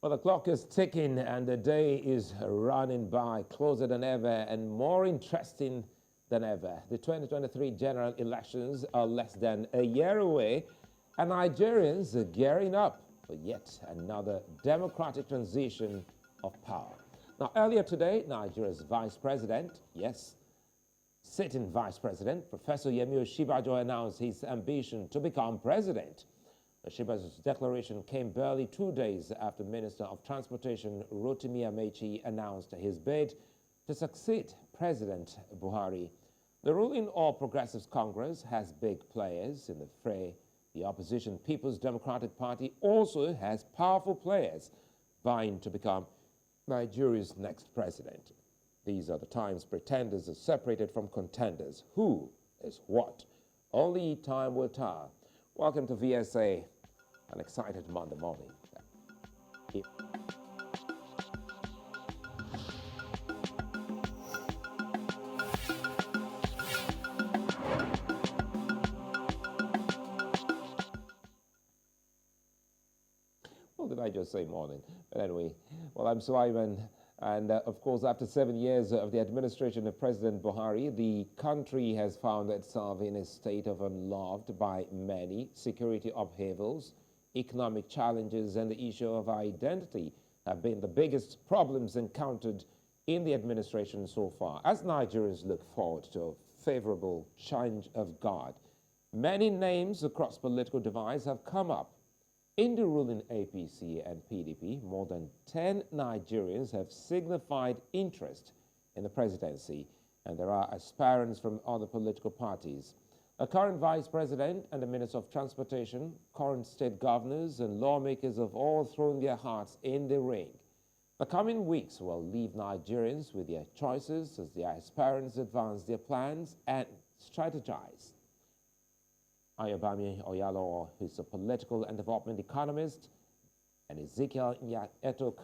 Well, the clock is ticking and the day is running by, closer than ever and more interesting than ever. The 2023 general elections are less than a year away, and Nigerians are gearing up for yet another democratic transition of power. Now, earlier today, Nigeria's vice president, yes, sitting vice president, Professor Yemi Osinbajo announced his ambition to become president. Osinbajo's declaration came barely 2 days after Minister of Transportation Rotimi Amaechi announced his bid to succeed President Buhari. The ruling All Progressives Congress has big players in the fray. The opposition People's Democratic Party also has powerful players vying to become Nigeria's next president. These are the times pretenders are separated from contenders. Who is what? Only time will tell. Welcome to VSA, an excited Monday morning. Well, did I just say morning? But anyway, well, I'm Sulaiman. And of course, after 7 years of the administration of President Buhari, the country has found itself in a state of unloved by many. Security upheavals, economic challenges, and the issue of identity have been the biggest problems encountered in the administration so far. As Nigerians look forward to a favorable change of guard, many names across political divides have come up. In the ruling APC and PDP, more than 10 Nigerians have signified interest in the presidency, and there are aspirants from other political parties. A current vice president and the minister of transportation, current state governors, and lawmakers have all thrown their hearts in the ring. The coming weeks will leave Nigerians with their choices as the aspirants advance their plans and strategize. Ayobami Oyalowo, who's a political and development economist, and Ezekiel Nya-Etok,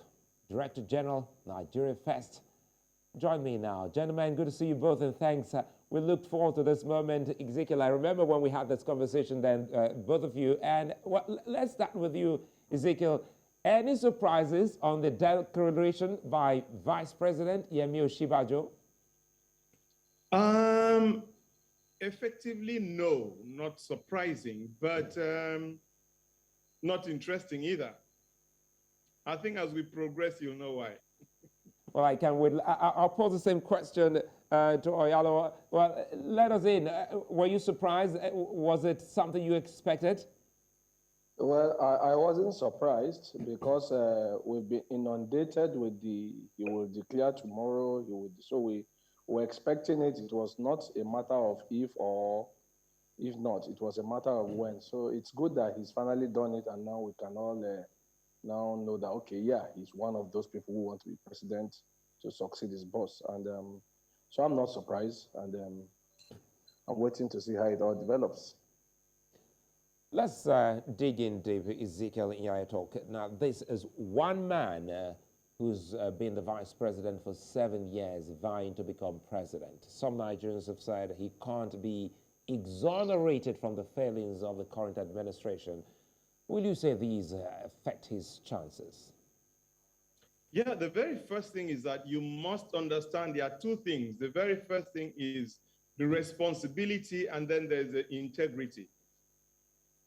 Director General, Nigeria First. Join me now. Gentlemen, good to see you both, and thanks. We looked forward to this moment. Ezekiel, I remember when we had this conversation then, both of you. And let's start with you, Ezekiel. Any surprises on the declaration by Vice President Yemi Osinbajo? Effectively, no, not surprising, but not interesting either. I think as we progress, you'll know why. Well, I can wait. I'll pose the same question to Oyalowo. Well, let us in. Were you surprised? Was it something you expected? Well, I wasn't surprised because we've been inundated with he will declare tomorrow, so we were expecting it. It was not a matter of if or if not. It was a matter of when. So it's good that he's finally done it, and now we can all now know that, okay, yeah, he's one of those people who want to be president to succeed his boss. And so I'm not surprised, and I'm waiting to see how it all develops. Let's dig in deep, Ezekiel Nya-Etok. Now, this is one man who's been the vice president for 7 years, vying to become president. Some Nigerians have said he can't be exonerated from the failings of the current administration. Will you say these affect his chances? Yeah, the very first thing is that you must understand there are two things. The very first thing is the responsibility, and then there's the integrity.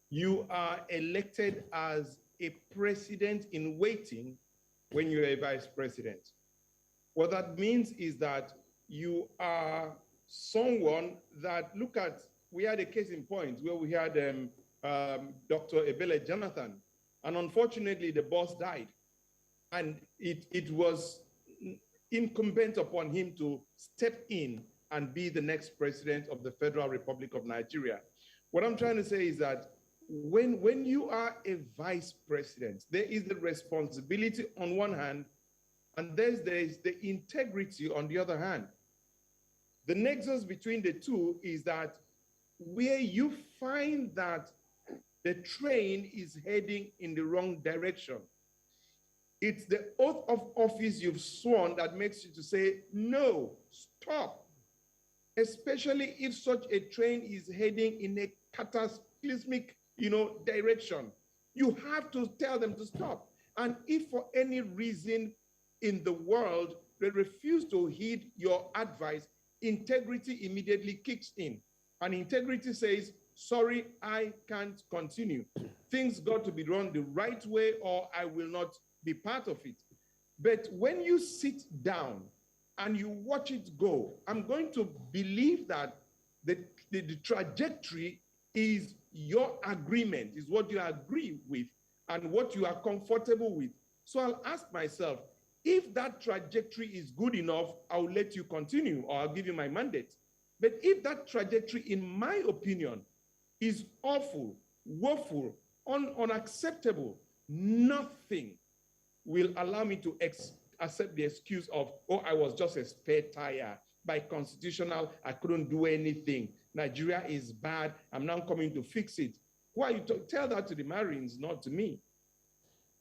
You are elected as a president in waiting when you're a vice president. What that means is that you are someone that, look at, we had a case in point where we had Dr. Ebele Jonathan, and unfortunately the boss died. And it was incumbent upon him to step in and be the next president of the Federal Republic of Nigeria. What I'm trying to say is that when you are a vice president, there is the responsibility on one hand, and there's the integrity on the other hand. The nexus between the two is that where you find that the train is heading in the wrong direction, it's the oath of office you've sworn that makes you to say, no, stop. Especially if such a train is heading in a cataclysmic direction. You have to tell them to stop. And if for any reason in the world they refuse to heed your advice, integrity immediately kicks in. And integrity says, sorry, I can't continue. Things got to be run the right way or I will not be part of it. But when you sit down and you watch it go, I'm going to believe that the trajectory is your agreement, is what you agree with and what you are comfortable with. So I'll ask myself, if that trajectory is good enough, I'll let you continue or I'll give you my mandate. But if that trajectory, in my opinion, is awful, woeful, unacceptable, nothing will allow me to accept the excuse of, oh, I was just a spare tire. By constitutional, I couldn't do anything. Nigeria is bad. I'm now coming to fix it. Why you tell that to the Marines, not to me?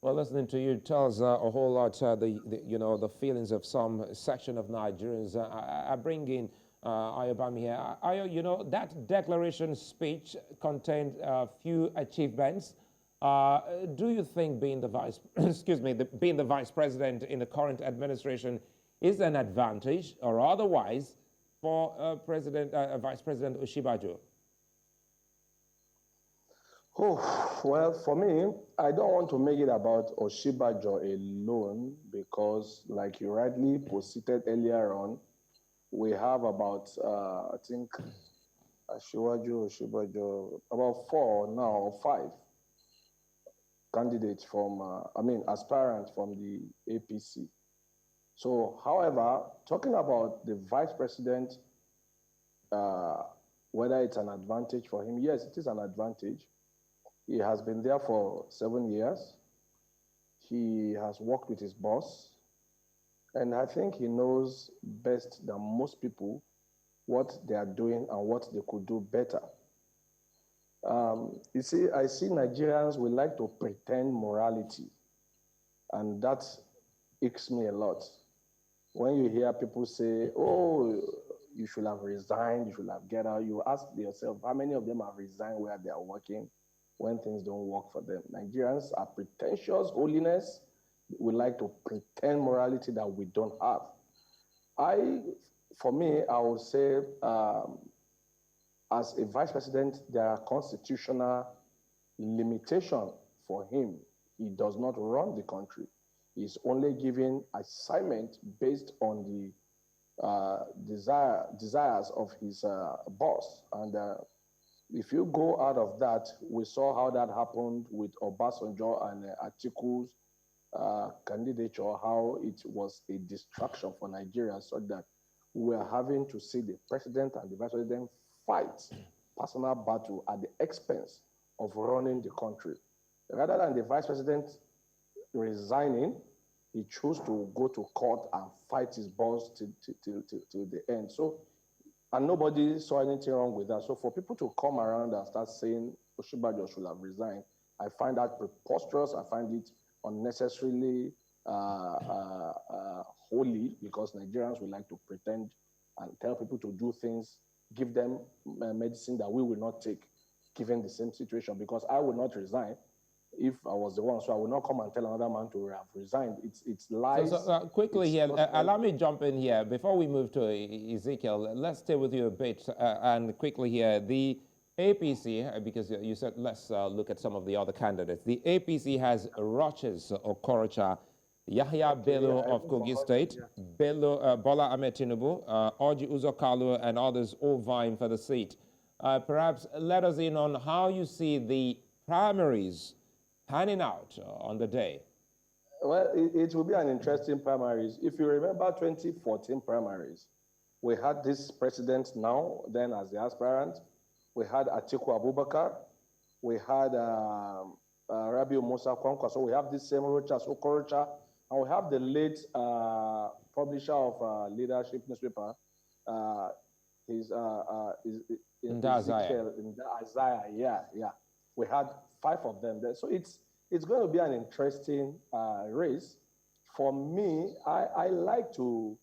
Well, listening to you tells a whole lot, the feelings of some section of Nigerians. I bring in Ayobami here. That declaration speech contained a few achievements. Do you think being the being the vice president in the current administration is an advantage or otherwise for Vice President Osinbajo? Oh, well, for me, I don't want to make it about Osinbajo alone because, like you rightly posited earlier on, we have about, I think, Osinbajo, about 4 now or 5 candidates from, aspirants from the APC. So, however, talking about the vice president, whether it's an advantage for him, yes, it is an advantage. He has been there for 7 years. He has worked with his boss. And I think he knows best than most people what they are doing and what they could do better. You see, I see Nigerians, we like to pretend morality. And that aches me a lot. When you hear people say, oh, you should have resigned, you should have get out, you ask yourself, how many of them have resigned where they are working when things don't work for them? Nigerians are pretentious holiness. We like to pretend morality that we don't have. For me, I would say, as a vice president, there are constitutional limitations for him. He does not run the country. He's only given assignment based on the desires of his boss. And if you go out of that, we saw how that happened with Obasanjo and Atiku's candidature, how it was a distraction for Nigeria, so that we are having to see the president and the vice president fight personal battle at the expense of running the country. Rather than the vice president resigning, he chose to go to court and fight his boss to the end. So, and nobody saw anything wrong with that. So for people to come around and start saying Osinbajo should have resigned, I find that preposterous. I find it unnecessarily holy, because Nigerians will like to pretend and tell people to do things, give them medicine that we will not take, given the same situation, because I will not resign if I was the one. So I will not come and tell another man to have resigned. It's lies. So quickly here, allow me to jump in here. Before we move to Ezekiel, let's stay with you a bit and quickly here. The APC, because you said let's look at some of the other candidates. The APC has Roches Okorocha, Yahya Bello of Kogi State, Bola Ahmed Tinubu, Orji Uzor Kalu, and others all vying for the seat. Perhaps let us in on how you see the primaries panning out on the day. Well, it will be an interesting primaries. If you remember 2014 primaries, we had this president now, then as the aspirant. We had Atiku Abubakar. We had Rabiu Musa Kwankwa. So we have this same Rochas Okorocha. And we have the late publisher of leadership newspaper, Ezekiel, Isaiah. Yeah. We had 5 of them there. So it's going to be an interesting race. For me, I like to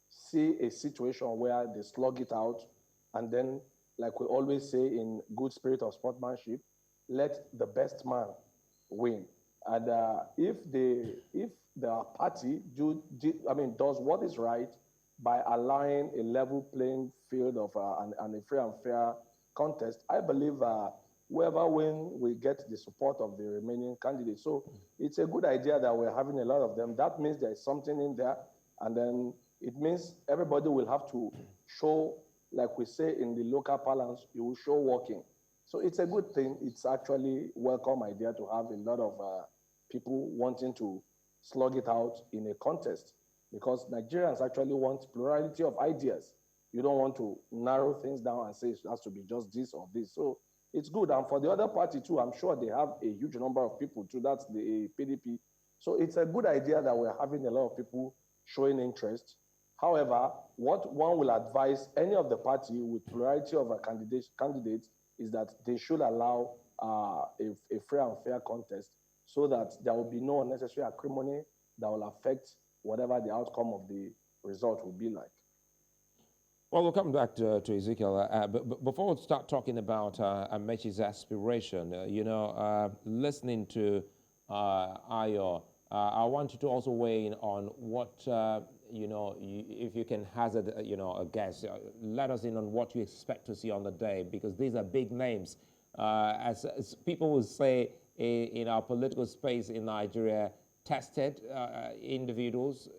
see a situation where they slug it out, and then, like we always say in good spirit of sportsmanship, let the best man win. And if the party does what is right by allowing a level playing field of and a free and fair contest, I believe whoever wins will get the support of the remaining candidates. So it's a good idea that we're having a lot of them. That means there's something in there, and then it means everybody will have to show, like we say in the local parlance, you will show working. So it's a good thing. It's actually a welcome idea to have a lot of people wanting to slug it out in a contest, because Nigerians actually want plurality of ideas. You don't want to narrow things down and say it has to be just this or this. So it's good. And for the other party too, I'm sure they have a huge number of people too. That's the PDP. So it's a good idea that we're having a lot of people showing interest. However, what one will advise any of the party with plurality of candidates is that they should allow a free and fair contest, so that there will be no unnecessary acrimony that will affect whatever the outcome of the result will be like. Well, we'll come back to Ezekiel, but before we start talking about Amaechi's aspiration, listening to Ayo, I want you to also weigh in on what, if you can hazard, a guess, let us in on what you expect to see on the day, because these are big names. As people will say in our political space in Nigeria, tested individuals,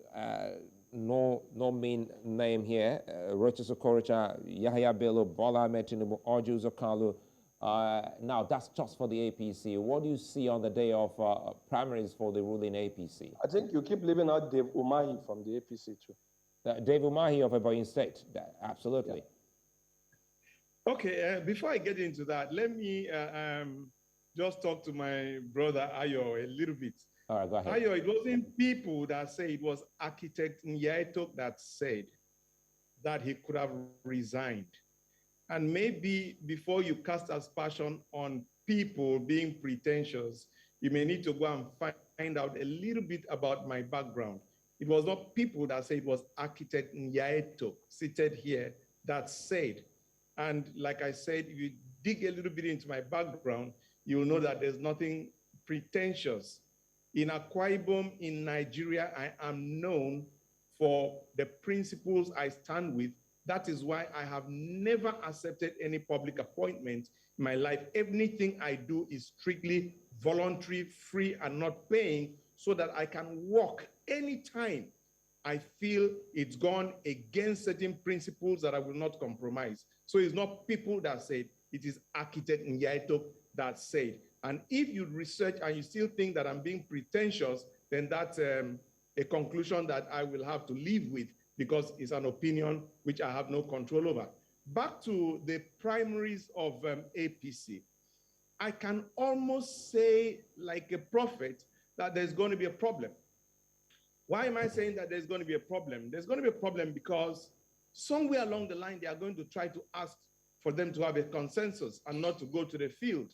no mean name here, Rochas Okorocha, Yahya Bello, Bola Ahmed Tinubu, Orji Uzor Kalu. Now, that's just for the APC. What do you see on the day of primaries for the ruling APC? I think you keep leaving out Dave Umahi from the APC too. Dave Umahi of Ebonyi State, absolutely. Yeah. Okay, before I get into that, let me just talk to my brother Ayo a little bit. All right, go ahead. Ayo, it wasn't people that say, it was architect Nya-Etok that said that he could have resigned. And maybe before you cast aspersion on people being pretentious, you may need to go and find out a little bit about my background. It was not people that said, it was architect Nya-Etok seated here that said. And like I said, if you dig a little bit into my background, you'll know that there's nothing pretentious. In Akwa Ibom, in Nigeria, I am known for the principles I stand with. That is why I have never accepted any public appointment in my life. Everything I do is strictly voluntary, free, and not paying, so that I can walk anytime I feel it's gone against certain principles that I will not compromise. So it's not people that said, it is architect Nya-Etok that said. And if you research and you still think that I'm being pretentious, then that's a conclusion that I will have to live with, because it's an opinion which I have no control over. Back to the primaries of APC. I can almost say, like a prophet, that there's going to be a problem. Why am I saying that there's going to be a problem? There's going to be a problem because somewhere along the line, they are going to try to ask for them to have a consensus and not to go to the field.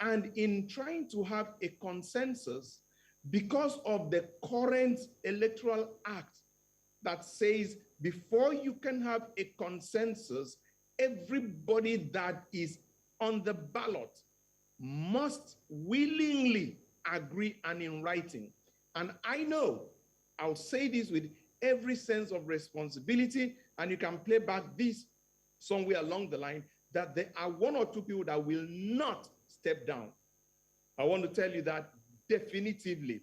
And in trying to have a consensus, because of the current electoral act that says before you can have a consensus, everybody that is on the ballot must willingly agree and in writing. And I know, I'll say this with every sense of responsibility, and you can play back this somewhere along the line, that there are one or two people that will not step down. I want to tell you that definitively.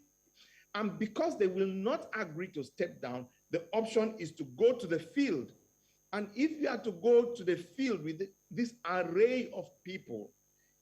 And because they will not agree to step down, the option is to go to the field. And if you are to go to the field with this array of people,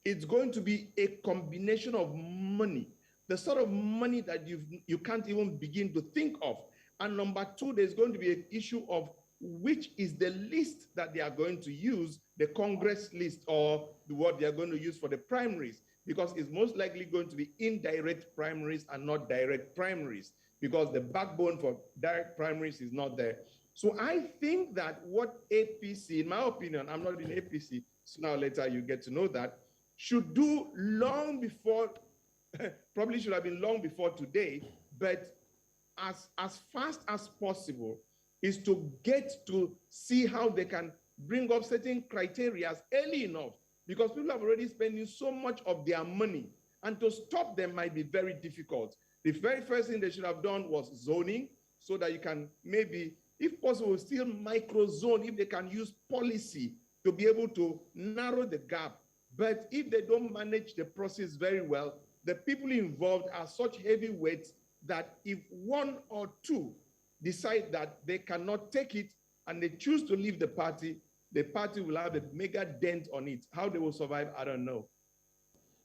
it's going to be a combination of money, the sort of money that you can't even begin to think of. And number two, there's going to be an issue of which is the list that they are going to use, the Congress list, or what they are going to use for the primaries, because it's most likely going to be indirect primaries and not direct primaries, because the backbone for direct primaries is not there. So I think that what APC, in my opinion, I'm not in APC, sooner or later you get to know that, should do long before, probably should have been long before today, but as fast as possible, is to get to see how they can bring up certain criteria early enough, because people have already spending so much of their money And to stop them might be very difficult. The very first thing they should have done was zoning, so that you can maybe, if possible, still micro-zone, if they can use policy to be able to narrow the gap. But if they don't manage the process very well, the people involved are such heavyweights that if one or two decide that they cannot take it and they choose to leave the party will have a mega dent on it. How they will survive, I don't know.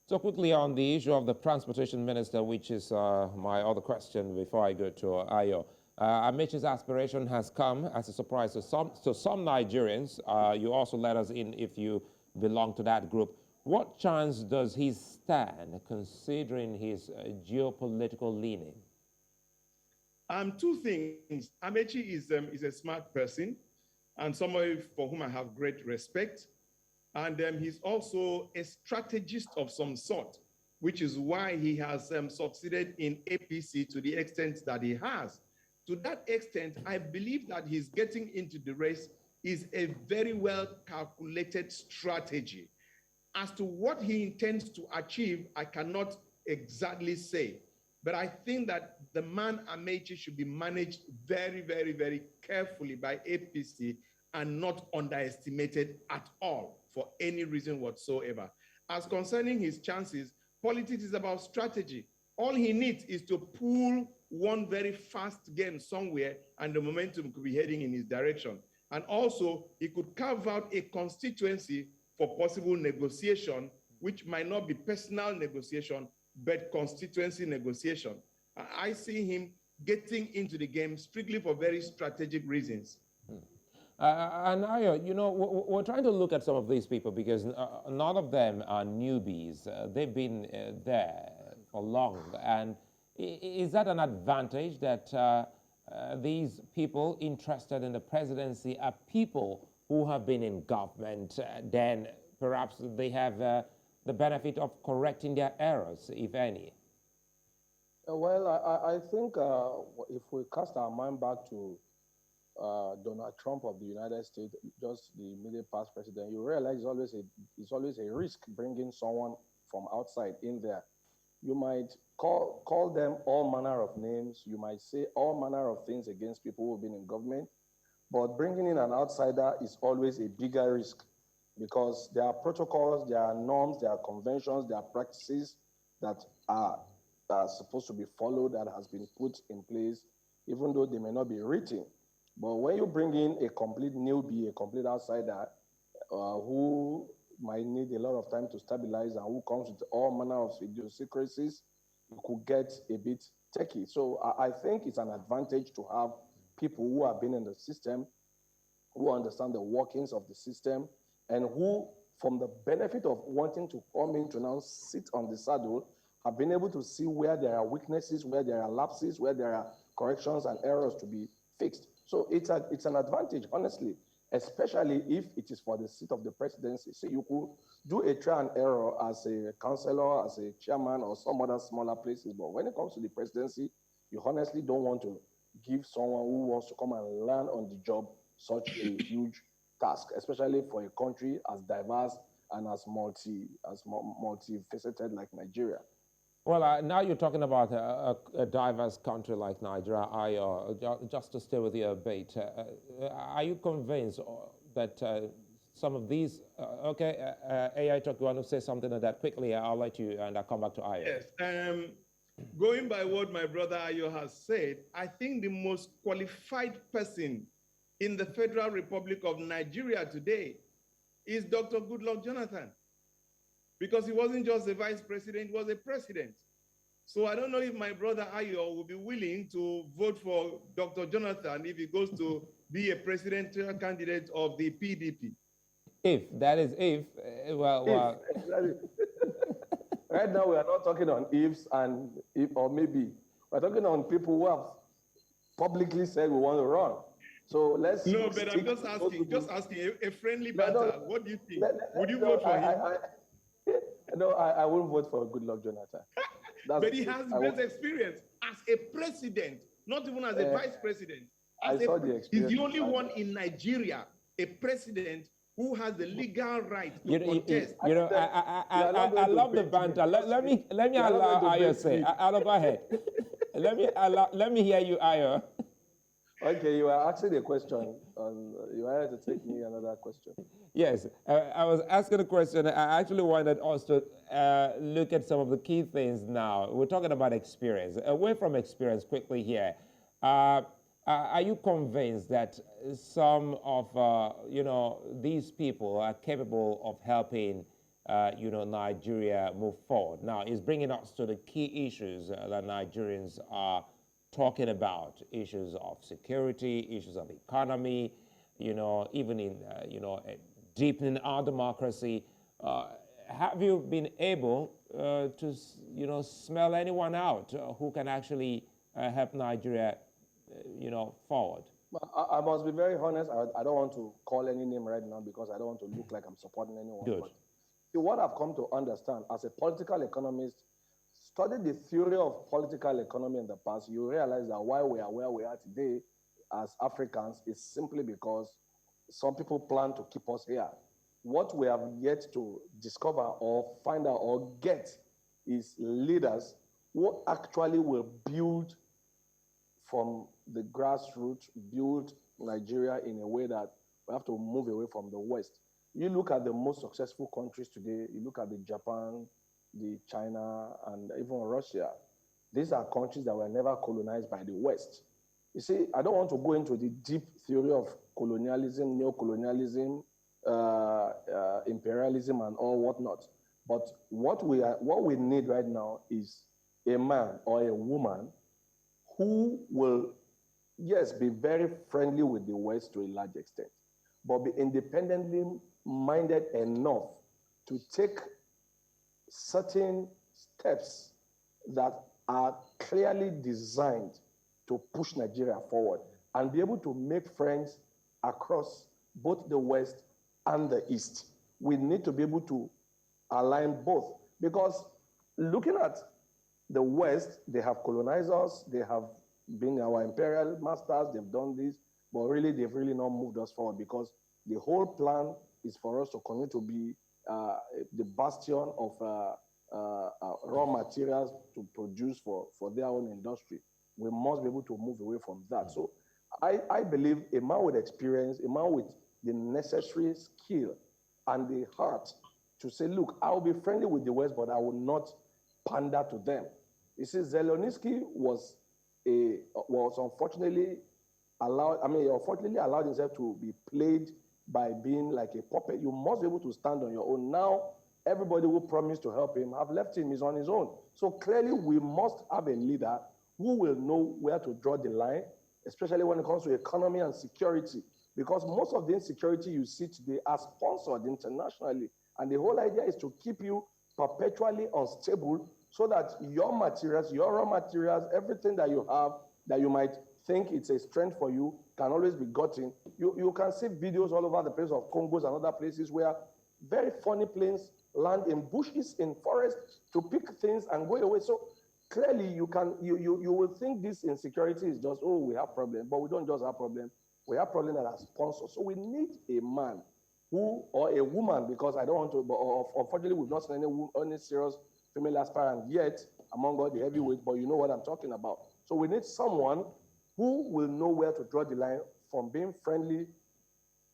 So quickly on the issue of the transportation minister, which is my other question before I go to Ayo. Amaechi's aspiration has come as a surprise to some Nigerians. You also let us in if you belong to that group. What chance does he stand considering his geopolitical leaning? Two things. Amaechi is a smart person and somebody for whom I have great respect. And he's also a strategist of some sort, which is why he has succeeded in APC to the extent that he has. To that extent, I believe that he's getting into the race is a very well calculated strategy. As to what he intends to achieve, I cannot exactly say. But I think that the man Amaechi should be managed very, very, very carefully by APC and not underestimated at all for any reason whatsoever. As concerning his chances, politics is about strategy. All he needs is to pull one very fast game somewhere and the momentum could be heading in his direction. And also, he could carve out a constituency for possible negotiation, which might not be personal negotiation, but constituency negotiation. I see him getting into the game strictly for very strategic reasons. And Ayo, you know, we're trying to look at some of these people because none of them are newbies. They've been there for long. And is that an advantage that these people interested in the presidency are people who have been in government? Then perhaps they have the benefit of correcting their errors, if any. Well, I think if we cast our mind back to Donald Trump of the United States, just the immediate past president, you realize it's always a risk bringing someone from outside in there. You might call them all manner of names. You might say all manner of things against people who've been in government, but bringing in an outsider is always a bigger risk because there are protocols, there are norms, there are conventions, there are practices that are supposed to be followed, that has been put in place, even though they may not be written. But when you bring in a complete newbie, a complete outsider, who might need a lot of time to stabilize and who comes with all manner of idiosyncrasies, you could get a bit techie. So I think it's an advantage to have people who have been in the system, who understand the workings of the system, and who, from the benefit of wanting to come in to now sit on the saddle, have been able to see where there are weaknesses, where there are lapses, where there are corrections and errors to be fixed. So it's an advantage, honestly, especially if it is for the seat of the presidency. So you could do a trial and error as a councillor, as a chairman, or some other smaller places. But when it comes to the presidency, you honestly don't want to give someone who wants to come and learn on the job such a huge task, especially for a country as diverse and as multifaceted like Nigeria. Well, now you're talking about a diverse country like Nigeria. Just to stay with your bait, are you convinced that some of these, Nya-Etok, you want to say something on that quickly? I'll let you, and I'll come back to Ayo. Yes. Going by what my brother Ayo has said, I think the most qualified person in the Federal Republic of Nigeria today is Dr. Goodluck Jonathan. Because he wasn't just a vice president, he was a president. So I don't know if my brother Ayo will be willing to vote for Dr. Jonathan if he goes to be a presidential candidate of the PDP. If, that is if, well. Right now we are not talking on ifs and if or maybe. We're talking on people who have publicly said we want to run. So let's. No, but I'm just asking a friendly banter. What do you think? Would you vote for him? No, I wouldn't vote for Goodluck Jonathan. But he has the best experience as a president, not even as a vice president. He's the only one in Nigeria, a president who has the legal right to You contest. know, I love the banter. Let me allow Ayo say. Ayo, go ahead. Let me hear you, Ayo. Okay, you are asking a question, and you wanted to take me another question. Yes, I was asking a question. I actually wanted us to look at some of the key things now. We're talking about experience. Away from experience, quickly here. Are you convinced that some of these people are capable of helping Nigeria move forward? Now, it's bringing us to the key issues that Nigerians are talking about: issues of security, issues of economy, even in deepening our democracy. Have you been able to smell anyone out who can actually help Nigeria forward? I must be very honest. I don't want to call any name right now because I don't want to look like I'm supporting anyone. Good. But see, what I've come to understand as a political economist, study the theory of political economy in the past, you realize that why we are where we are today as Africans is simply because some people plan to keep us here. What we have yet to discover or find out or get is leaders who actually will build from the grassroots, build Nigeria in a way that we have to move away from the West. You look at the most successful countries today, you look at the Japan, the China, and even Russia. These are countries that were never colonized by the West. You see, I don't want to go into the deep theory of colonialism, neo-colonialism, imperialism, and all whatnot. But what we need right now is a man or a woman who will, yes, be very friendly with the West to a large extent, but be independently minded enough to take certain steps that are clearly designed to push Nigeria forward and be able to make friends across both the West and the East. We need to be able to align both, because looking at the West, they have colonized us, they have been our imperial masters, they've done this, but really they've really not moved us forward, because the whole plan is for us to continue to be the bastion of raw materials to produce for their own industry. We must be able to move away from that. So I believe a man with experience, a man with the necessary skill and the heart to say, look, I'll be friendly with the West, but I will not pander to them. You see, Zelensky was unfortunately unfortunately allowed himself to be played by being like a puppet. You must be able to stand on your own. Now, everybody who promised to help him have left him. He's on his own. So clearly, we must have a leader who will know where to draw the line, especially when it comes to economy and security, because most of the insecurity you see today are sponsored internationally. And the whole idea is to keep you perpetually unstable so that your materials, your raw materials, everything that you have that you might think it's a strength for you can always be gotten. You can see videos all over the place of Congos and other places where very funny planes land in bushes, in forests to pick things and go away. So clearly you will think this insecurity is just, oh, we have problems, but we don't just have problems. We have problems that are sponsored. So we need a man who, or a woman, because I don't want to, but unfortunately we've not seen any serious female aspirant yet among all the heavyweights, but you know what I'm talking about. So we need someone who will know where to draw the line from being friendly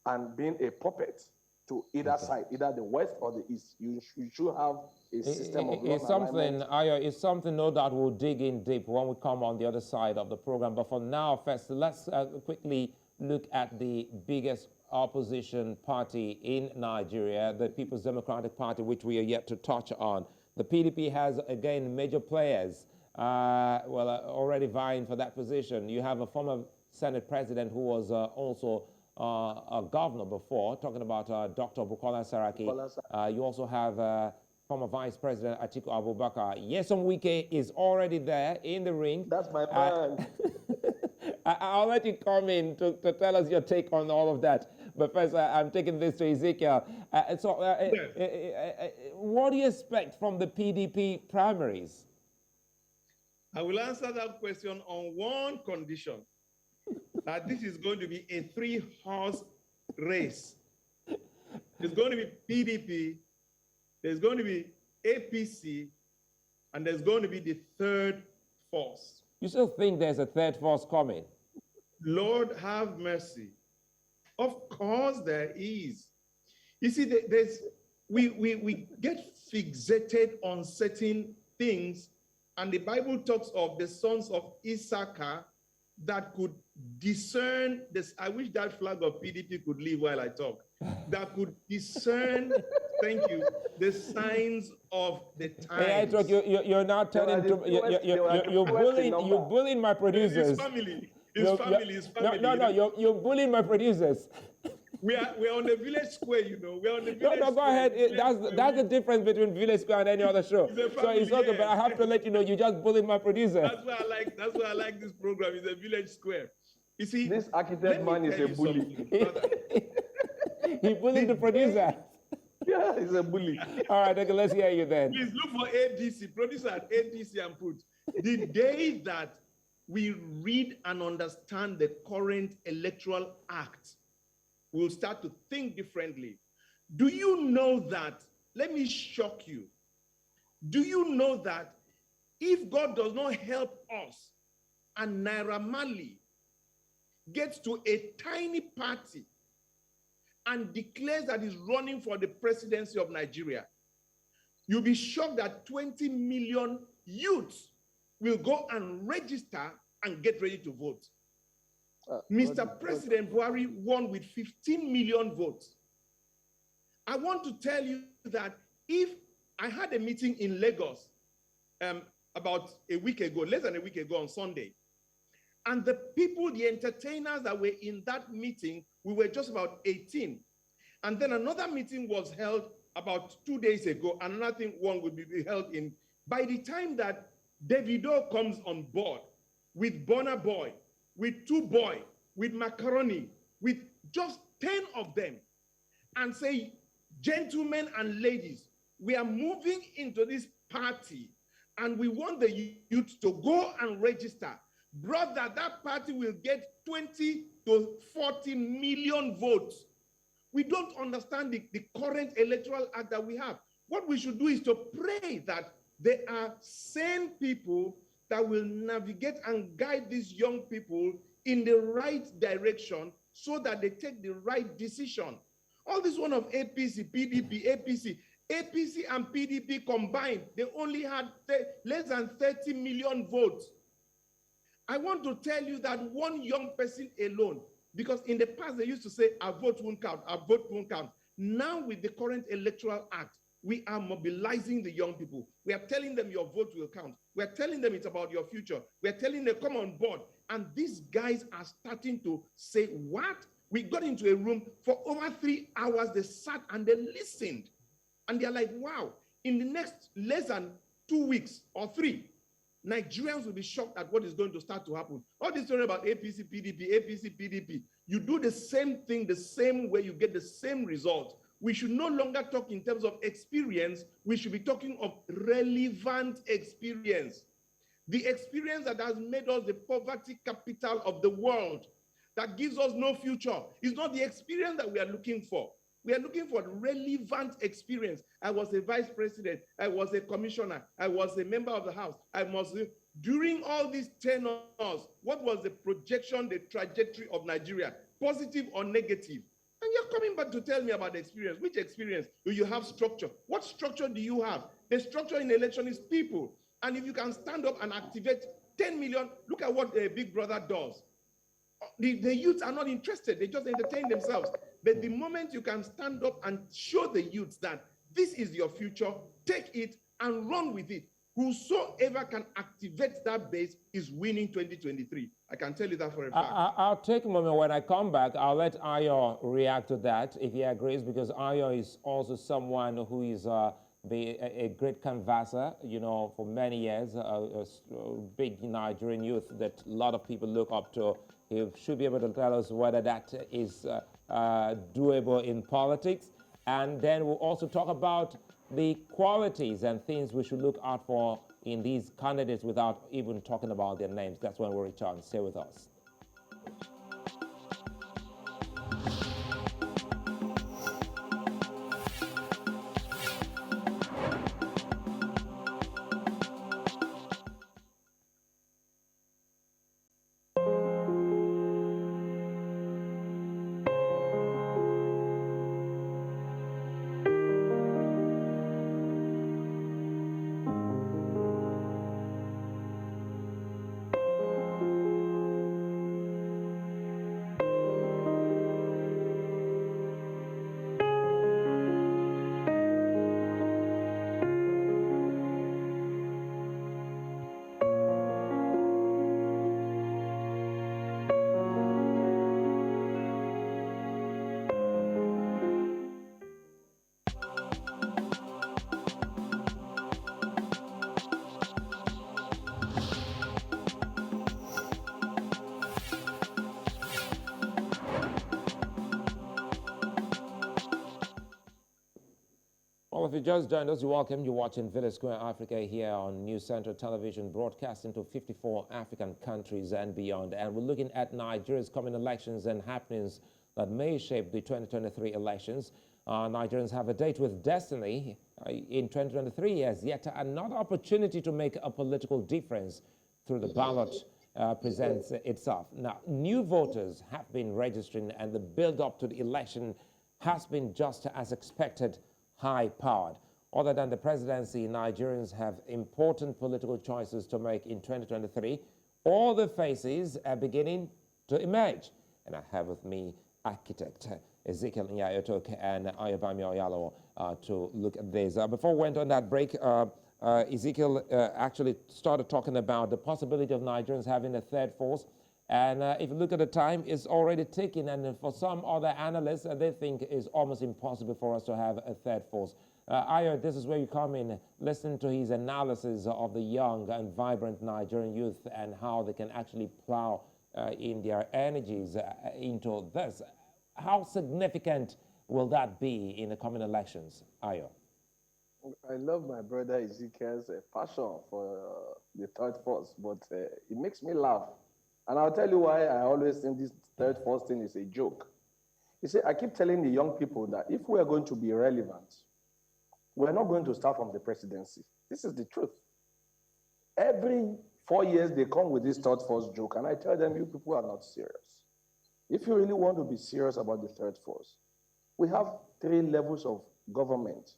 and being a puppet to either side, either the West or the East. You should have a system of it's something, Ayo, it's something, no doubt we'll dig in deep when we come on the other side of the program. But for now, first, let's quickly look at the biggest opposition party in Nigeria, the People's Democratic Party, which we are yet to touch on. The PDP has, again, major players already vying for that position. You have a former Senate president who was also a governor before, talking about Dr. Bukola Saraki. You also have former Vice President Atiku Abubakar. Nyesom Wike is already there in the ring. That's my man. I'll let you come in to tell us your take on all of that. But first, I'm taking this to Ezekiel. What do you expect from the PDP primaries? I will answer that question on one condition, that this is going to be a 3-horse race. There's going to be PDP, there's going to be APC, and there's going to be the third force. You still think there's a third force coming? Lord have mercy. Of course there is. You see, we get fixated on certain things, and the Bible talks of the sons of Issachar that could discern this. I wish that flag of PDP could leave while I talk. That could discern, thank you, the signs of the times. Hey, you're now turning to, you're bullying my producers. His family. You're bullying my producers. We're on the village square, you know. We're on the village No, go ahead. That's the difference between Village Square and any other show. So it's okay, but I have to let you know you just bullied my producer. That's why I like this program. It's a village square. You see, this architect man is a bully. He bullied the producer. Yeah, he's a bully. All right, okay, let's hear you then. Please look for ADC, producer at ADC, and put the day that we read and understand the current electoral act, we'll start to think differently. Do you know that? Let me shock you. Do you know that if God does not help us and Naira Marley gets to a tiny party and declares that he's running for the presidency of Nigeria, you'll be shocked that 20 million youths will go and register and get ready to vote. Mr. President Buhari won with 15 million votes. I want to tell you that if I had a meeting in Lagos about a week ago, less than a week ago on Sunday, and the people, the entertainers that were in that meeting, we were just about 18. And then another meeting was held about 2 days ago, and another one would be held in. By the time that Davido comes on board with Burna Boy, with 2Boy, with Macaroni, with just 10 of them, and say, gentlemen and ladies, we are moving into this party, and we want the youth to go and register. Brother, that party will get 20 to 40 million votes. We don't understand the current electoral act that we have. What we should do is to pray that there are sane people that will navigate and guide these young people in the right direction so that they take the right decision. All this one of APC, PDP, APC and PDP combined, they only had less than 30 million votes. I want to tell you that one young person alone, because in the past they used to say, our vote won't count, our vote won't count. Now with the current electoral act, we are mobilizing the young people. We are telling them your vote will count. We are telling them it's about your future. We are telling them come on board. And these guys are starting to say, what? We got into a room for over 3 hours. They sat and they listened. And they're like, wow, in the next less than 2 weeks or 3, Nigerians will be shocked at what is going to start to happen. All this story about APC, PDP, you do the same thing the same way, you get the same result. We should no longer talk in terms of experience. We should be talking of relevant experience. The experience that has made us the poverty capital of the world, that gives us no future, is not the experience that we are looking for. We are looking for relevant experience. I was a vice president. I was a commissioner. I was a member of the House. During all these tenures, what was the projection, the trajectory of Nigeria, positive or negative? And you're coming back to tell me about the experience. Which experience? Do you have structure? What structure do you have? The structure in election is people. And if you can stand up and activate 10 million, look at what Big Brother does. The youths are not interested. They just entertain themselves. But the moment you can stand up and show the youths that this is your future, take it and run with it. Whosoever can activate that base is winning 2023. I can tell you that for a fact. I'll take a moment. When I come back, I'll let Ayo react to that if he agrees, because Ayo is also someone who is a great canvasser, you know, for many years, a big Nigerian youth that a lot of people look up to. He should be able to tell us whether that is doable in politics. And then we'll also talk about the qualities and things we should look out for in these candidates without even talking about their names. That's when we'll return. Stay with us. Well, if you just joined us, you're welcome. You're watching Village Square Africa here on News Central Television, broadcasting to 54 African countries and beyond. And we're looking at Nigeria's coming elections and happenings that may shape the 2023 elections. Nigerians have a date with destiny in 2023 as yet another opportunity to make a political difference through the ballot presents itself. Now, new voters have been registering, and the build-up to the election has been just as expected, high-powered. Other than the presidency, Nigerians have important political choices to make in 2023. All the faces are beginning to emerge. And I have with me architect Ezekiel Nya-Etok and Ayobami Oyalowo to look at this. Before we went on that break, Ezekiel actually started talking about the possibility of Nigerians having a third force. And if you look at the time, it's already ticking. And for some other analysts, they think it's almost impossible for us to have a third force. Ayo, this is where you come in, listen to his analysis of the young and vibrant Nigerian youth and how they can actually plow in their energies into this. How significant will that be in the coming elections, Ayo? I love my brother Ezekiel's passion for the third force, but it makes me laugh. And I'll tell you why I always think this third force thing is a joke. You see, I keep telling the young people that if we are going to be relevant, we're not going to start from the presidency. This is the truth. Every 4 years, they come with this third force joke, and I tell them, you people are not serious. If you really want to be serious about the third force, we have 3 levels of government.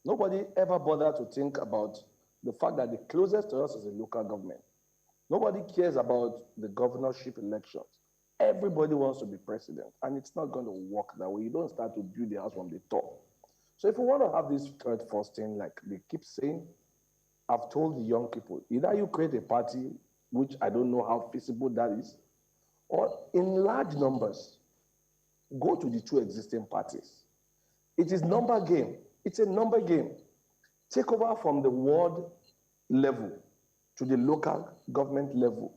Nobody ever bothered to think about the fact that the closest to us is the local government. Nobody cares about the governorship elections. Everybody wants to be president, and it's not going to work that way. You don't start to build the house from the top. So if we want to have this third force thing, like they keep saying, I've told the young people, either you create a party, which I don't know how feasible that is, or in large numbers, go to the 2 existing parties. It is number game. It's a number game. Take over from the ward level to the local government level.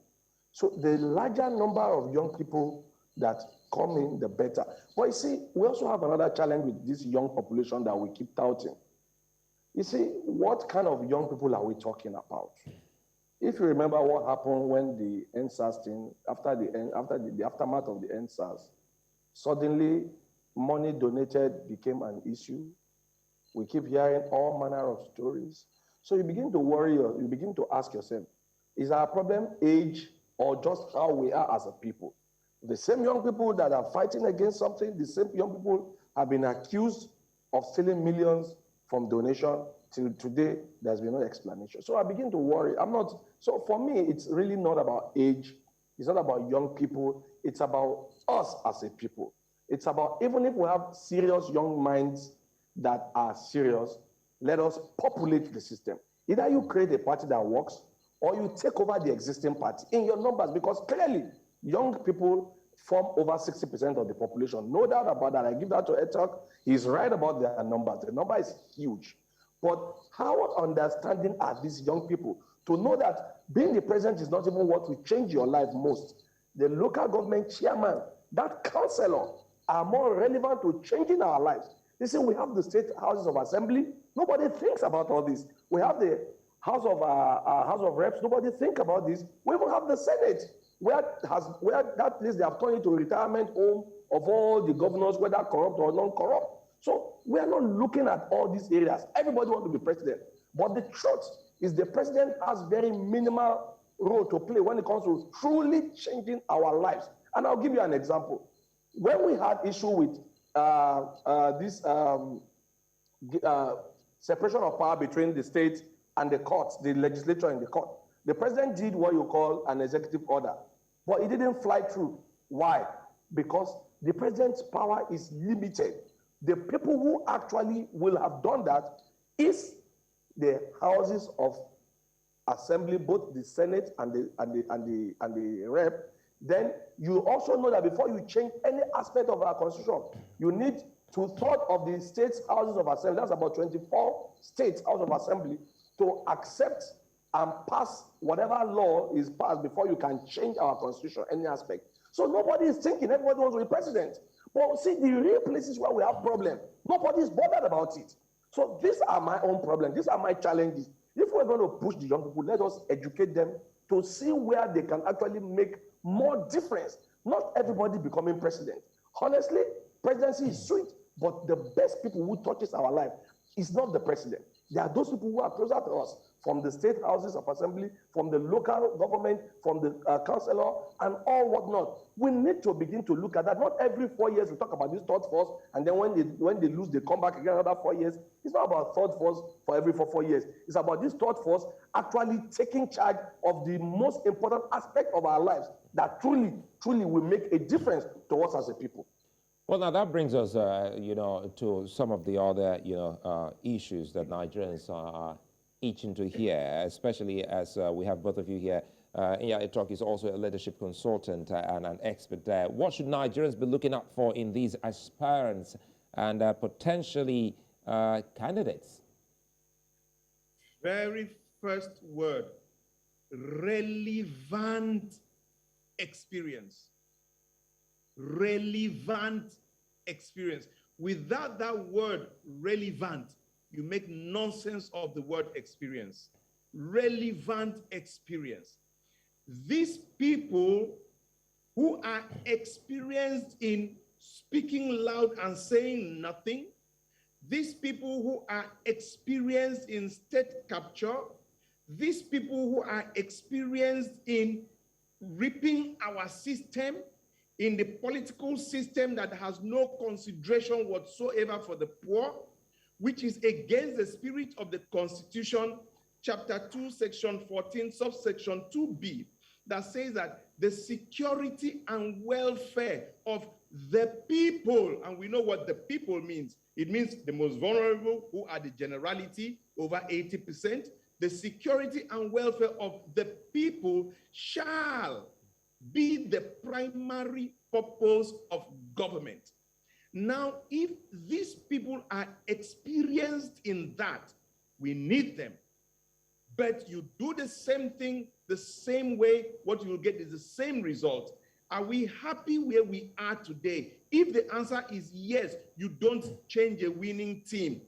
So the larger number of young people that come in, the better. But you see, we also have another challenge with this young population that we keep touting. You see, what kind of young people are we talking about? If you remember what happened when the NSAS thing, after the aftermath of the NSAS, suddenly money donated became an issue. We keep hearing all manner of stories. So you begin to worry, you begin to ask yourself, is our problem age or just how we are as a people? The same young people that are fighting against something, the same young people have been accused of stealing millions from donation. Till today, there's been no explanation. So I begin to worry. So for me, it's really not about age. It's not about young people. It's about us as a people. It's about, even if we have serious young minds that are serious, let us populate the system. Either you create a party that works, or you take over the existing party in your numbers, because clearly, young people form over 60% of the population. No doubt about that. I give that to Nya-Etok. He's right about their numbers. The number is huge. But how understanding are these young people to know that being the president is not even what will change your life most? The local government chairman, that councillor, are more relevant to changing our lives. You see, we have the state houses of assembly. Nobody thinks about all this. We have the House of Reps. Nobody think about this. We even have the Senate, where that place they have turned into a retirement home of all the governors, whether corrupt or non-corrupt. So we are not looking at all these areas. Everybody wants to be president. But the truth is the president has very minimal role to play when it comes to truly changing our lives. And I'll give you an example. When we had issue with this separation of power between the state and the courts, the legislature and the court, the president did what you call an executive order, but it didn't fly through. Why? Because the president's power is limited. The people who actually will have done that is the houses of assembly, both the Senate and the Rep. Then you also know that before you change any aspect of our constitution, you need 2/3 of the states' houses of assembly, that's about 24 states' house of assembly, to accept and pass whatever law is passed before you can change our constitution, any aspect. So nobody is thinking, everybody wants to be president. But see, the real places where we have problem, nobody is bothered about it. So these are my own problems. These are my challenges. If we're going to push the young people, let us educate them to see where they can actually make more difference. Not everybody becoming president. Honestly, presidency is sweet, but the best people who touches our life is not the president. There are those people who are closer to us, from the state houses of assembly, from the local government, from the councillor, and all whatnot. We need to begin to look at that. Not every 4 years we talk about this third force, and then when they lose, they come back again another 4 years. It's not about third force for every 4 years. It's about this third force actually taking charge of the most important aspect of our lives that truly, truly will make a difference to us as a people. Well, now that brings us, to some of the other, issues that Nigerians are itching to hear, especially as we have both of you here. Nya-Etok is also a leadership consultant and an expert there. What should Nigerians be looking out for in these aspirants and potentially candidates? Very first word, relevant experience. Relevant experience. Without that word relevant, you make nonsense of the word experience. Relevant experience. These people who are experienced in speaking loud and saying nothing, these people who are experienced in state capture, these people who are experienced in ripping our system, in the political system that has no consideration whatsoever for the poor, which is against the spirit of the Constitution, chapter 2, section 14, subsection 2b, that says that the security and welfare of the people, and we know what the people means. It means the most vulnerable, who are the generality, over 80%. The security and welfare of the people shall be the primary purpose of government. Now, if these people are experienced in that, we need them. But you do the same thing the same way, what you will get is the same result. Are we happy where we are today? If the answer is yes, you don't change a winning team.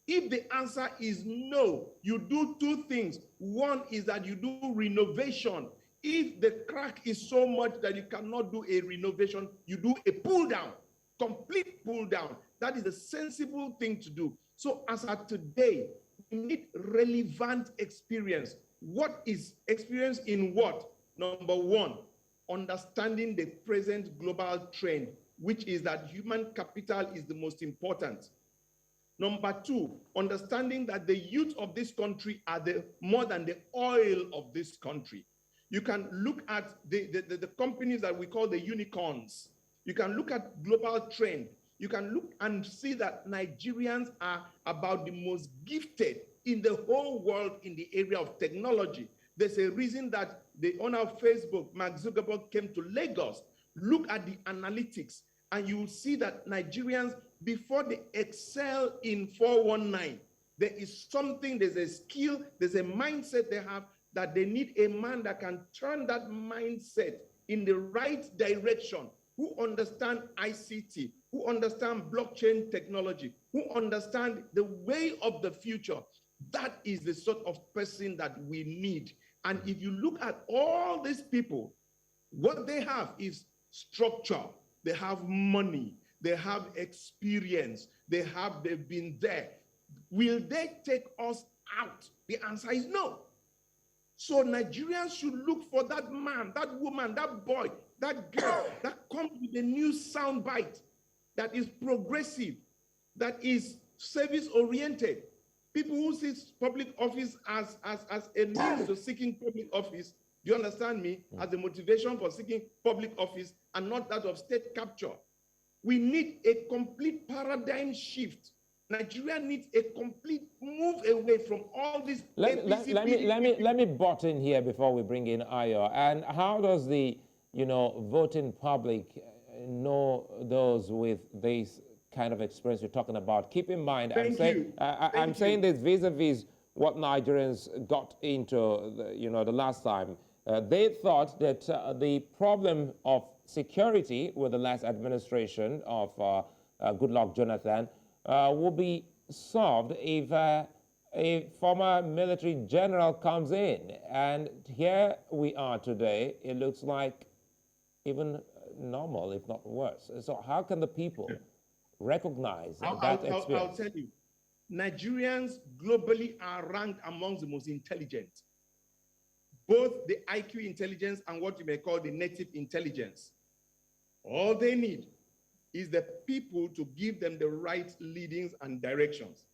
If the answer is no, you do two things. One is that you do renovation. If the crack is so much that you cannot do a renovation, you do a pull down, complete pull down. That is the sensible thing to do. So as of today, we need relevant experience. What is experience in what? Number one, understanding the present global trend, which is that human capital is the most important. Number two, understanding that the youth of this country are more than the oil of this country. You can look at the companies that we call the unicorns. You can look at global trend. You can look and see that Nigerians are about the most gifted in the whole world in the area of technology. There's a reason that the owner of Facebook, Mark Zuckerberg, came to Lagos. Look at the analytics, and you will see that Nigerians, before they excel in 419, there is something, there's a skill, there's a mindset they have that they need a man that can turn that mindset in the right direction, who understand ICT, who understand blockchain technology, who understand the way of the future. That is the sort of person that we need. And if you look at all these people, what they have is structure. They have money. They have experience. They've been there. Will they take us out? The answer is no. So Nigerians should look for that man, that woman, that boy, that girl that comes with a new soundbite, that is progressive, that is service-oriented. People who see public office as a means to seeking public office, do you understand me? As a motivation for seeking public office and not that of state capture. We need a complete paradigm shift. Nigeria needs a complete move away from all this. Let me butt in here before we bring in Ayo. And how does the voting public know those with this kind of experience you're talking about? Keep in mind, I'm saying this vis-a-vis what Nigerians got into the last time. They thought that the problem of security with the last administration of Goodluck Jonathan will be solved if a former military general comes in. And here we are today. It looks like even normal, if not worse. So how can the people recognize that experience? I'll tell you, Nigerians globally are ranked amongst the most intelligent. Both the IQ intelligence and what you may call the native intelligence. All they need is the people to give them the right leadings and directions.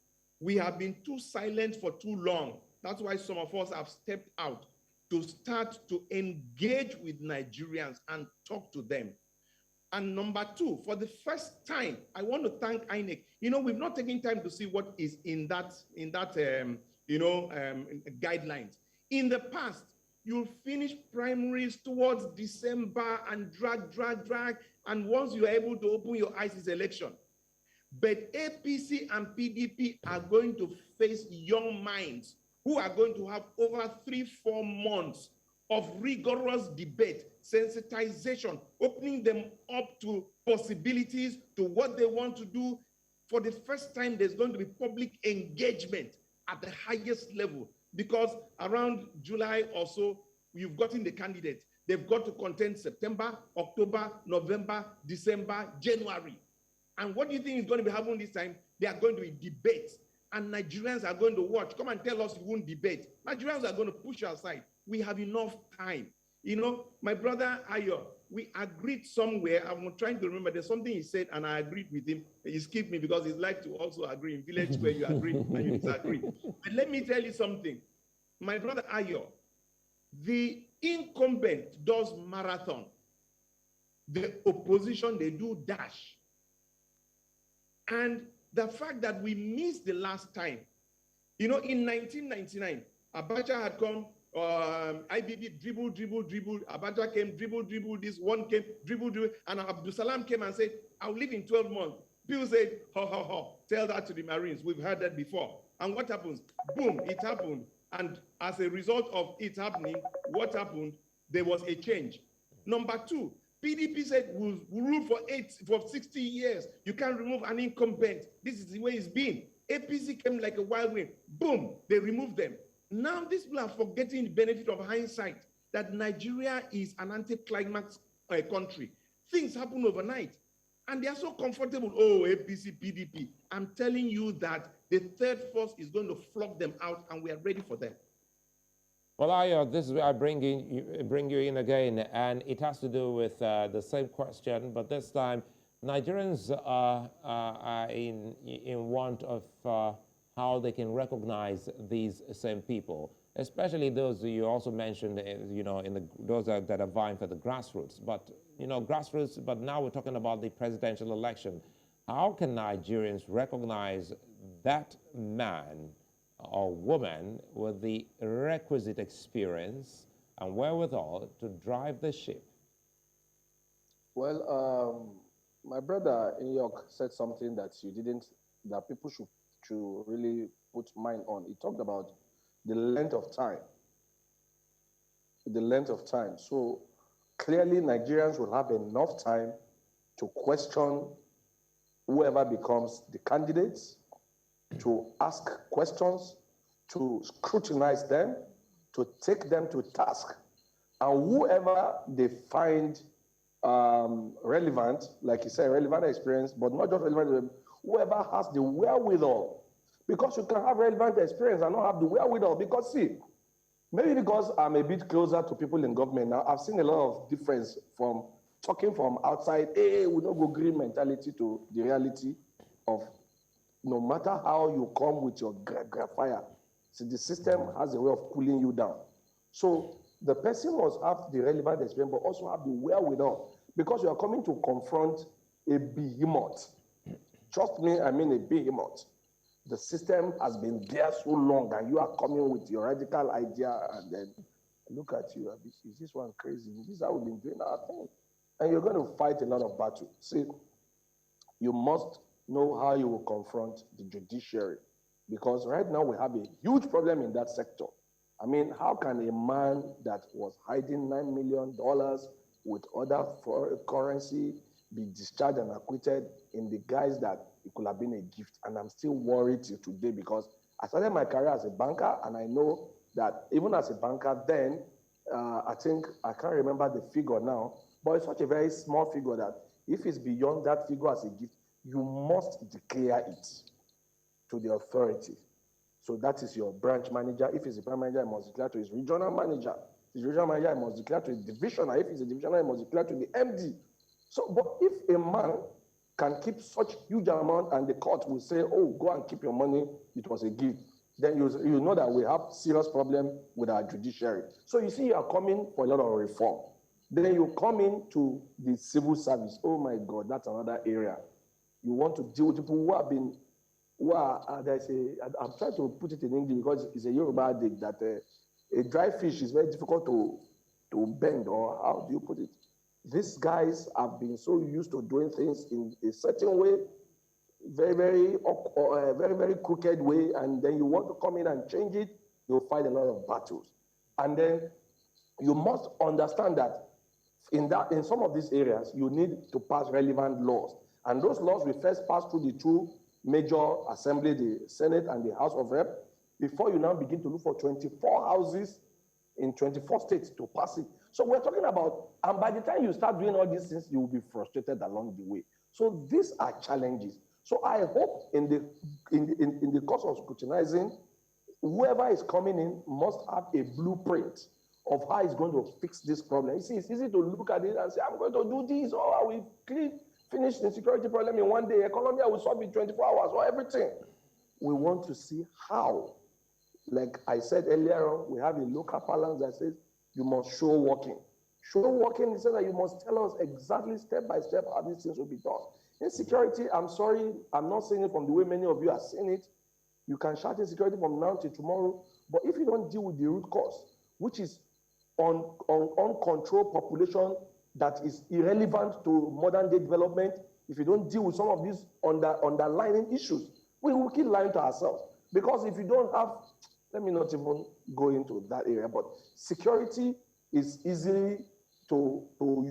We have been too silent for too long. That's why some of us have stepped out to start to engage with Nigerians and talk to them. And number two, for the first time, I want to thank INEC. You know, we've not taken time to see what is in that guidelines. In the past, you'll finish primaries towards December and drag. And once you're able to open your eyes, it's election. But APC and PDP are going to face young minds who are going to have over 3-4 months of rigorous debate, sensitization, opening them up to possibilities, to what they want to do. For the first time, there's going to be public engagement at the highest level, because around July or so, you've gotten the candidates. They've got to contend September, October, November, December, January. And what do you think is going to be happening this time? There are going to be debates, and Nigerians are going to watch. Come and tell us you won't debate. Nigerians are going to push you aside. We have enough time. You know, my brother Ayo, we agreed somewhere. I'm trying to remember. There's something he said, and I agreed with him. He skipped me because he's like to also agree in village where you agree and you disagree. But let me tell you something. My brother Ayo, the incumbent does marathon. The opposition, they do dash. And the fact that we missed the last time, you know, in 1999, Abacha had come, IBB dribble. Abacha came, dribble. This one came, dribble. And Abdul Salam came and said, I'll leave in 12 months. People said, tell that to the Marines. We've heard that before. And what happens? Boom, it happened. And as a result of it happening, what happened? There was a change. Number two, PDP said we'll rule for 60 years. You can't remove an incumbent. This is the way it's been. APC came like a wild wind. Boom, they removed them. Now these people are forgetting the benefit of hindsight, that Nigeria is an anti-climax country. Things happen overnight. And they are so comfortable. Oh, APC, PDP. I'm telling you that the third force is going to flog them out, and we are ready for them. Well, this is where I bring you in again, and it has to do with the same question, but this time Nigerians are in want of how they can recognize these same people, especially those you also mentioned, you know, those that are vying for the grassroots. But you know, grassroots. But now we're talking about the presidential election. How can Nigerians recognize that man or woman with the requisite experience and wherewithal to drive the ship? Well, my brother in York said something that that people should really put mind on. He talked about the length of time. The length of time. So clearly Nigerians will have enough time to question whoever becomes the candidates, to ask questions, to scrutinize them, to take them to task. And whoever they find relevant, like you said, relevant experience, but not just relevant, whoever has the wherewithal. Because you can have relevant experience and not have the wherewithal. Because see, maybe because I'm a bit closer to people in government now, I've seen a lot of difference from talking from outside, hey, we don't go green mentality, to the reality of no matter how you come with your fire, see, the system has a way of cooling you down. So the person must have the relevant experience, but also have the wherewithal, because you are coming to confront a behemoth. Trust me, I mean a behemoth. The system has been there so long, and you are coming with your radical idea, and then look at you. Is this one crazy? This is how we've been doing our thing. And you're going to fight a lot of battle. See, you must know how you will confront the judiciary, because right now we have a huge problem in that sector. I mean, how can a man that was hiding $9 million with other foreign currency, be discharged and acquitted in the guise that it could have been a gift. And I'm still worried till today because I started my career as a banker, and I know that even as a banker then, I think, I can't remember the figure now, but it's such a very small figure that if it's beyond that figure as a gift, you must declare it to the authority. So that is your branch manager. If it's a branch manager, he must declare to his regional manager. If it's regional manager, he must declare to his divisional. If it's a divisional, he must declare to the MD. So, but if a man can keep such huge amount and the court will say, oh, go and keep your money, it was a gift, then you know that we have serious problem with our judiciary. So you see, you are coming for a lot of reform. Then you come into the civil service. Oh my God, that's another area. You want to deal with people who have been, I'm trying to put it in English because it's a Yoruba adage that a dry fish is very difficult to bend, or how do you put it? These guys have been so used to doing things in a certain way, very, very crooked way, and then you want to come in and change it, you'll fight a lot of battles. And then you must understand that in some of these areas, you need to pass relevant laws. And those laws will first pass through the two major assembly, the Senate and the House of Rep, before you now begin to look for 24 houses in 24 states to pass it. So we're talking about, and by the time you start doing all these things, you will be frustrated along the way. So these are challenges. So I hope in the course of scrutinizing, whoever is coming in must have a blueprint of how he's going to fix this problem. You see, it's easy to look at it and say, I'm going to do this, or I will finish the security problem in one day. Economy, I will solve it in 24 hours, or everything. We want to see how. Like I said earlier on, we have a local parlance that says, you must show working. Show working is that you must tell us exactly step by step how these things will be done. Insecurity, I'm sorry, I'm not saying it from the way many of you are saying it. You can shout insecurity from now till tomorrow, but if you don't deal with the root cause, which is uncontrolled population that is irrelevant to modern day development, if you don't deal with some of these underlying issues, we will keep lying to ourselves. Because if you don't have, let me not even go into that area, but security is easily to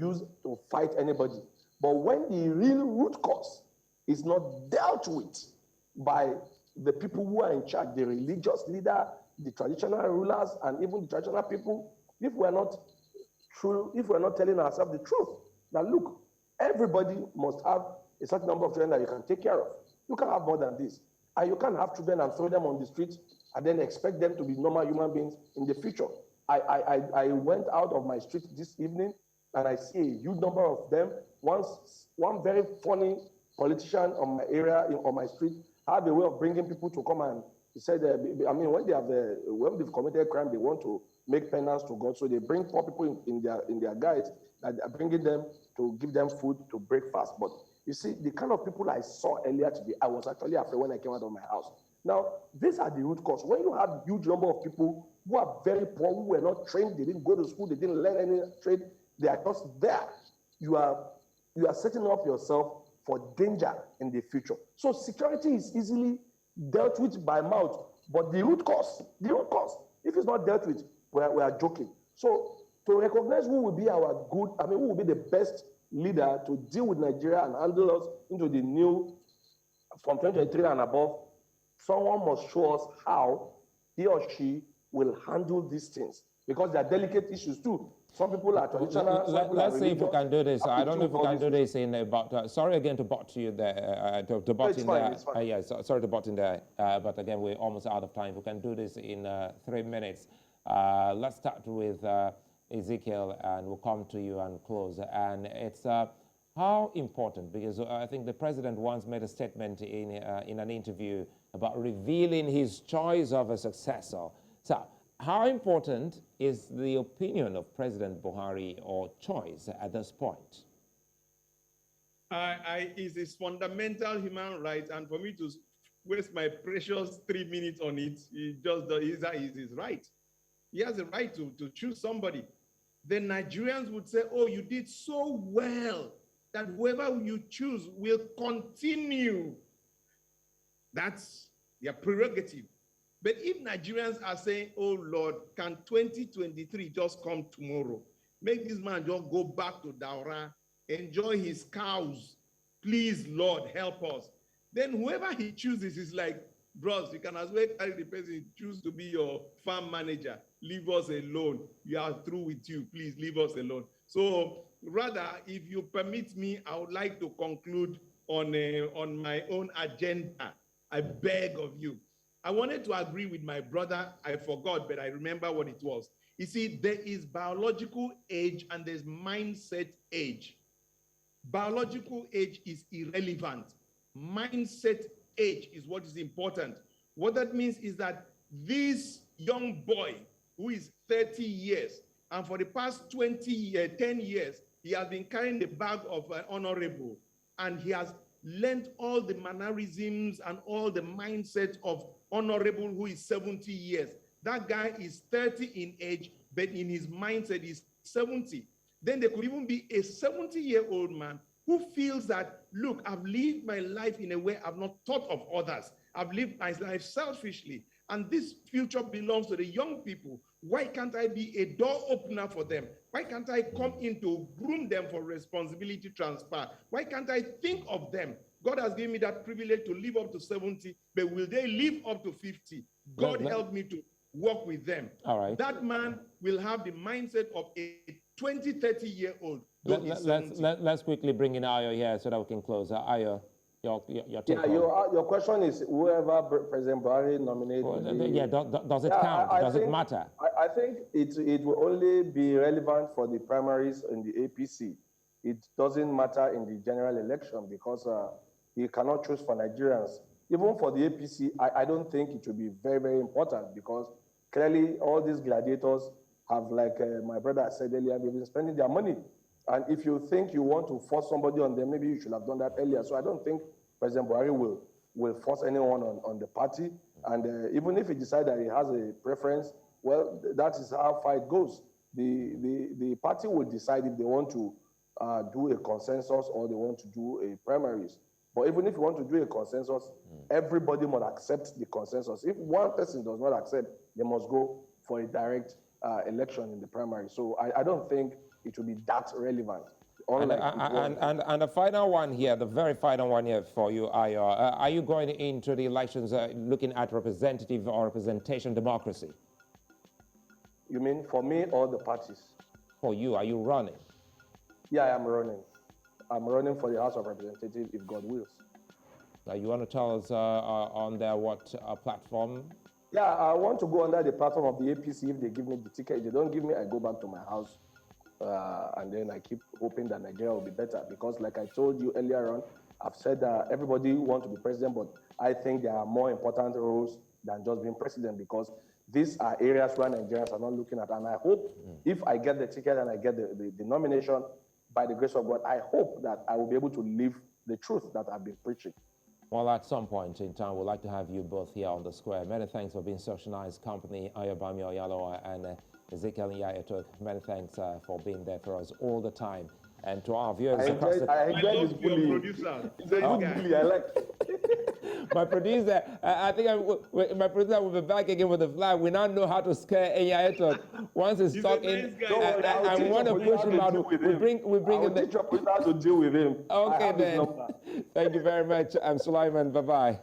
use to fight anybody. But when the real root cause is not dealt with by the people who are in charge, the religious leader, the traditional rulers, and even the traditional people, if we're not telling ourselves the truth, now look, everybody must have a certain number of children that you can take care of. You can't have more than this. And you can't have children and throw them on the streets and then expect them to be normal human beings in the future. I went out of my street this evening and I see a huge number of them. One very funny politician on my area, on my street, had a way of bringing people to come, and he said, when they've committed crime, they want to make penance to God. So they bring poor people in their guides, and they're bringing them to give them food to break fast. But you see, the kind of people I saw earlier today, I was actually afraid when I came out of my house. Now, these are the root cause. When you have a huge number of people who are very poor, who were not trained, they didn't go to school, they didn't learn any trade, they are just there. You are setting up yourself for danger in the future. So security is easily dealt with by mouth, but the root cause, if it's not dealt with, we are joking. So to recognize who will be who will be the best leader to deal with Nigeria and handle us into the new, from 2023 and above, someone must show us how he or she will handle these things, because they are delicate issues too. Some people are traditional. Let's see if we can do this. I don't know if we can do this in about. Sorry again to bot you there. To bot in there. It's fine. Yeah, sorry to bot in there. But again, we're almost out of time. We can do this in 3 minutes. Let's start with Ezekiel, and we'll come to you and close. And it's how important, because I think the president once made a statement in an interview about revealing his choice of a successor. So, how important is the opinion of President Buhari or choice at this point? It's fundamental human right, and for me to waste my precious 3 minutes on it, is his right. He has a right to choose somebody. The Nigerians would say, oh, you did so well that whoever you choose will continue. That's their prerogative. But if Nigerians are saying, oh Lord, can 2023 just come tomorrow? Make this man just go back to Daura enjoy his cows. Please, Lord, help us. Then whoever he chooses is like, bros, you can as well carry the person you choose to be your farm manager. Leave us alone. We are through with you. Please leave us alone. So rather, if you permit me, I would like to conclude on my own agenda. I beg of you. I wanted to agree with my brother. I forgot, but I remember what it was. You see, there is biological age and there's mindset age. Biological age is irrelevant. Mindset age is what is important. What that means is that this young boy who is 30 years, and for the past 10 years, he has been carrying the bag of honorable, and he has learned all the mannerisms and all the mindset of honorable who is 70 years. That guy is 30 in age, but in his mindset is 70. Then there could even be a 70-year-old man who feels that, look, I've lived my life in a way I've not thought of others. I've lived my life selfishly, and this future belongs to the young people. Why can't I be a door opener for them? Why can't I come in to groom them for responsibility transfer? Why can't I think of them? God has given me that privilege to live up to 70, but will they live up to 50? God help me to work with them. All right. That man will have the mindset of a 20, 30-year-old. Let's quickly bring in Ayo here so that we can close. Ayo, your take on. Your question is whoever President Buhari nominated. Does it count? Does it matter? I think it will only be relevant for the primaries in the APC. It doesn't matter in the general election because he cannot choose for Nigerians. Even for the APC, I don't think it will be very, very important because clearly all these gladiators have, like my brother said earlier, they've been spending their money. And if you think you want to force somebody on them, maybe you should have done that earlier. So I don't think President Buhari will force anyone on the party. And even if he decides that he has a preference, well, that is how far it goes. The party will decide if they want to do a consensus or they want to do a primaries. But even if you want to do a consensus, everybody must accept the consensus. If one person does not accept, they must go for a direct election in the primary. So I don't think it will be that relevant. And the final one here, the very final one here for you, Ayo. Are you going into the elections looking at representative or representation democracy? You mean for me or the parties? For you, are you running? Yeah, I am running. I'm running for the House of Representatives if God wills. Now, you want to tell us on their what platform? Yeah, I want to go under the platform of the APC if they give me the ticket. If they don't give me, I go back to my house. And then I keep hoping that Nigeria will be better. Because like I told you earlier on, I've said that everybody wants to be president, but I think there are more important roles than just being president because these are areas where Nigerians are not looking at. And I hope if I get the ticket and I get the nomination, by the grace of God, I hope that I will be able to live the truth that I've been preaching. Well, at some point in time, we'd like to have you both here on the square. Many thanks for being such a nice company, Ayobami, Oyalowo, and Ezekiel Nya-Etok. Many thanks for being there for us all the time. And to our viewers I enjoy this bullying. Producer. I like my producer, I think my producer will be back again with the flag. We now know how to scare Nya-Etok. Once he's talking, I want to push him out. We bring him teach your producer to deal with him. Okay, then. Thank you very much. I'm Sulaiman. Bye-bye.